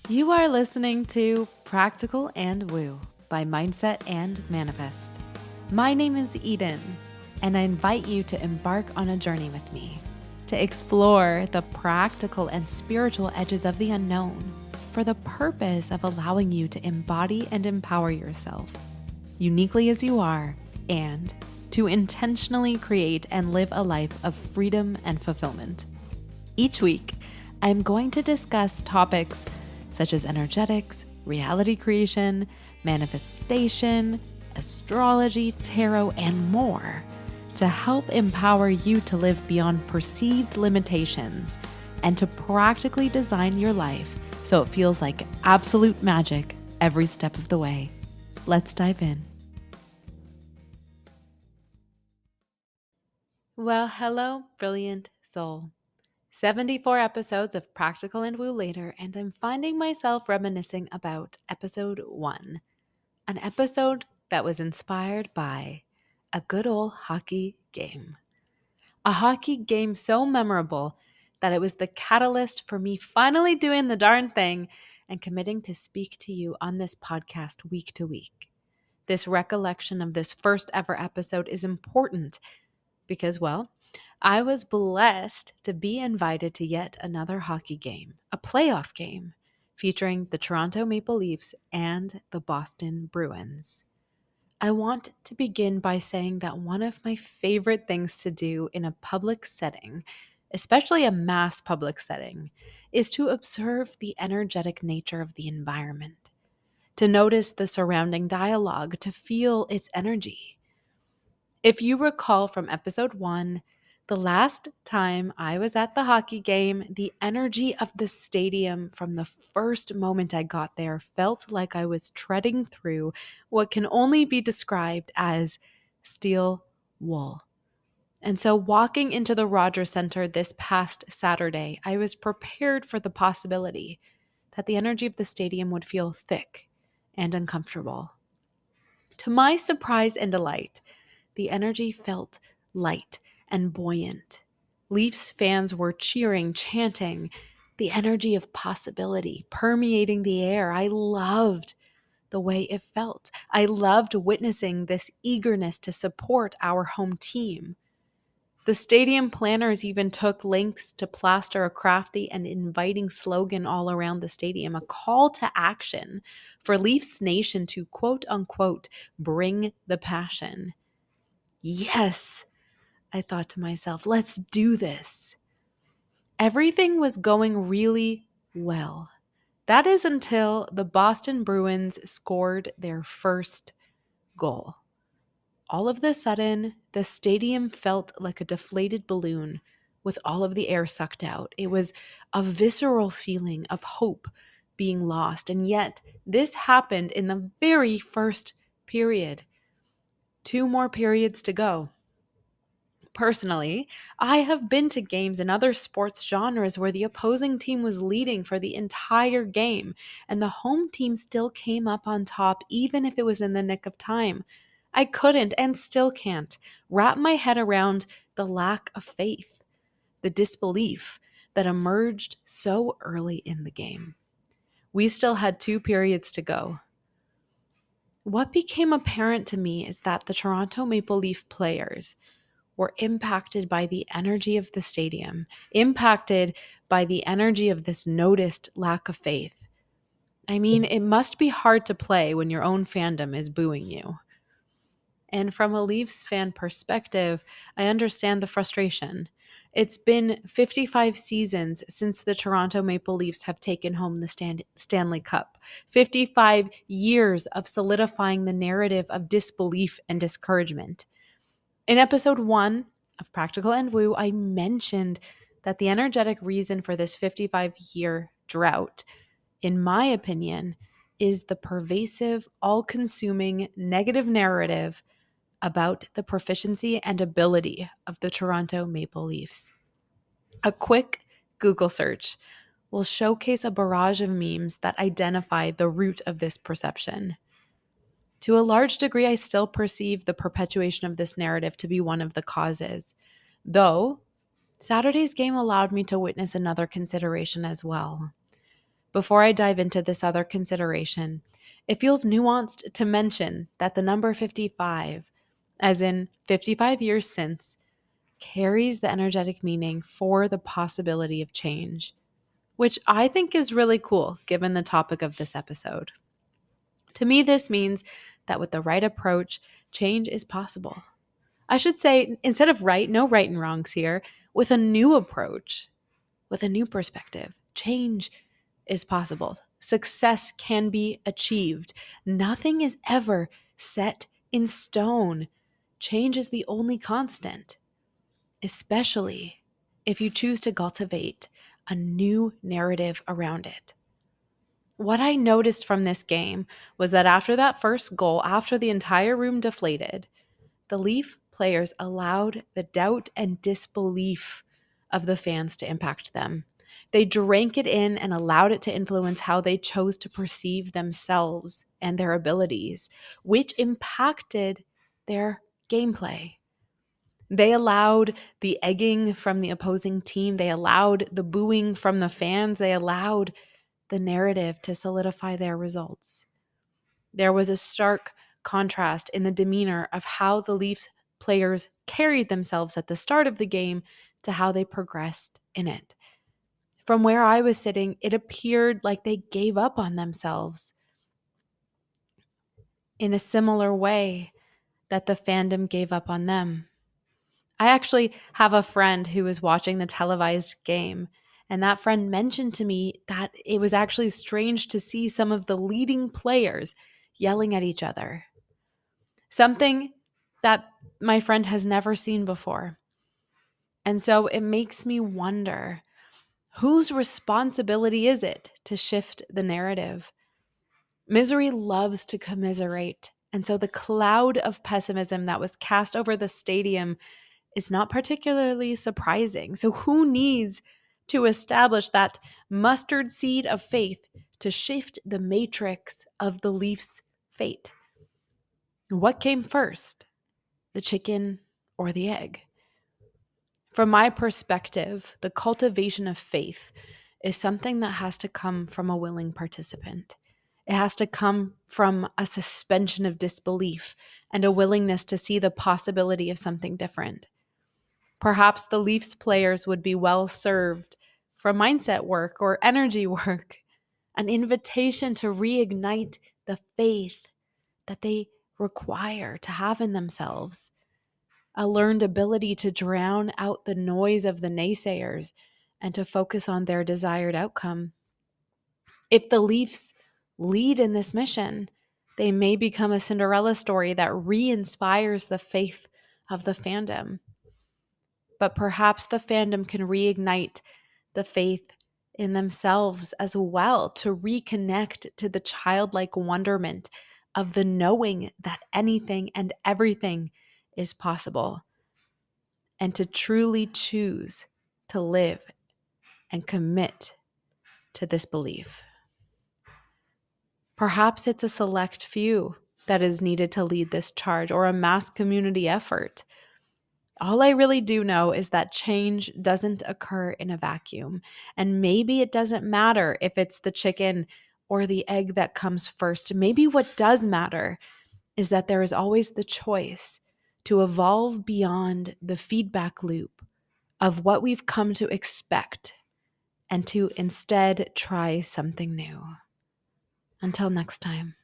You are listening to Practical and Woo by Mindset and Manifest. My name is Eden, and I invite you to embark on a journey with me to explore the practical and spiritual edges of the unknown for the purpose of allowing you to embody and empower yourself uniquely as you are and to intentionally create and live a life of freedom and fulfillment. Each week, I'm going to discuss topics such as energetics, reality creation, manifestation, astrology, tarot, and more to help empower you to live beyond perceived limitations and to practically design your life so it feels like absolute magic every step of the way. Let's dive in. Well, hello, brilliant soul. 74 episodes of Practical and Woo later, and I'm finding myself reminiscing about episode 1, an episode that was inspired by a good old hockey game. A hockey game so memorable that it was the catalyst for me finally doing the darn thing and committing to speak to you on this podcast week to week. This recollection of this first ever episode is important because, well, I was blessed to be invited to yet another hockey game, a playoff game, featuring the Toronto Maple Leafs and the Boston Bruins. I want to begin by saying that one of my favorite things to do in a public setting, especially a mass public setting, is to observe the energetic nature of the environment, to notice the surrounding dialogue, to feel its energy. If you recall from episode 1, the last time I was at the hockey game, the energy of the stadium from the first moment I got there felt like I was treading through what can only be described as steel wool. And so, walking into the Rogers Center this past Saturday, I was prepared for the possibility that the energy of the stadium would feel thick and uncomfortable. To my surprise and delight, the energy felt light and buoyant. Leafs fans were cheering, chanting, the energy of possibility permeating the air. I loved the way it felt. I loved witnessing this eagerness to support our home team. The stadium planners even took lengths to plaster a crafty and inviting slogan all around the stadium, a call to action for Leafs Nation to quote unquote bring the passion. Yes, I thought to myself, let's do this. Everything was going really well. That is until the Boston Bruins scored their first goal. All of a sudden, the stadium felt like a deflated balloon with all of the air sucked out. It was a visceral feeling of hope being lost. And yet, this happened in the very first period. 2 more periods to go. Personally, I have been to games in other sports genres where the opposing team was leading for the entire game, and the home team still came up on top even if it was in the nick of time. I couldn't and still can't wrap my head around the lack of faith, the disbelief that emerged so early in the game. We still had 2 periods to go. What became apparent to me is that the Toronto Maple Leaf players were impacted by the energy of the stadium, impacted by the energy of this noticed lack of faith. I mean, it must be hard to play when your own fandom is booing you. And from a Leafs fan perspective, I understand the frustration. It's been 55 seasons since the Toronto Maple Leafs have taken home the Stanley Cup. 55 years of solidifying the narrative of disbelief and discouragement. In episode 1 of Practical and Woo, I mentioned that the energetic reason for this 55-year drought, in my opinion, is the pervasive, all-consuming negative narrative about the proficiency and ability of the Toronto Maple Leafs. A quick Google search will showcase a barrage of memes that identify the root of this perception. To a large degree, I still perceive the perpetuation of this narrative to be one of the causes, though Saturday's game allowed me to witness another consideration as well. Before I dive into this other consideration, it feels nuanced to mention that the number 55, as in 55 years since, carries the energetic meaning for the possibility of change, which I think is really cool given the topic of this episode. To me, this means that with the right approach, change is possible. I should say, instead of right, no right and wrongs here, with a new approach, with a new perspective, change is possible. Success can be achieved. Nothing is ever set in stone. Change is the only constant, especially if you choose to cultivate a new narrative around it. What I noticed from this game was that after that first goal, after the entire room deflated, the Leaf players allowed the doubt and disbelief of the fans to impact them. They drank it in and allowed it to influence how they chose to perceive themselves and their abilities, which impacted their gameplay. They allowed the egging from the opposing team. They allowed the booing from the fans. They allowed the narrative to solidify their results. There was a stark contrast in the demeanor of how the Leafs players carried themselves at the start of the game to how they progressed in it. From where I was sitting, it appeared like they gave up on themselves in a similar way that the fandom gave up on them. I actually have a friend who was watching the televised game, and that friend mentioned to me that it was actually strange to see some of the leading players yelling at each other. Something that my friend has never seen before. And so it makes me wonder, whose responsibility is it to shift the narrative? Misery loves to commiserate. And so the cloud of pessimism that was cast over the stadium is not particularly surprising. So who needs to establish that mustard seed of faith to shift the matrix of the Leafs' fate? What came first, the chicken or the egg? From my perspective, the cultivation of faith is something that has to come from a willing participant. It has to come from a suspension of disbelief and a willingness to see the possibility of something different. Perhaps the Leafs players would be well served for mindset work or energy work, an invitation to reignite the faith that they require to have in themselves, a learned ability to drown out the noise of the naysayers and to focus on their desired outcome. If the Leafs lead in this mission, they may become a Cinderella story that re-inspires the faith of the fandom. But perhaps the fandom can reignite the faith in themselves as well, to reconnect to the childlike wonderment of the knowing that anything and everything is possible, and to truly choose to live and commit to this belief. Perhaps it's a select few that is needed to lead this charge, or a mass community effort. All I really do know is that change doesn't occur in a vacuum. And maybe it doesn't matter if it's the chicken or the egg that comes first. Maybe what does matter is that there is always the choice to evolve beyond the feedback loop of what we've come to expect and to instead try something new. Until next time.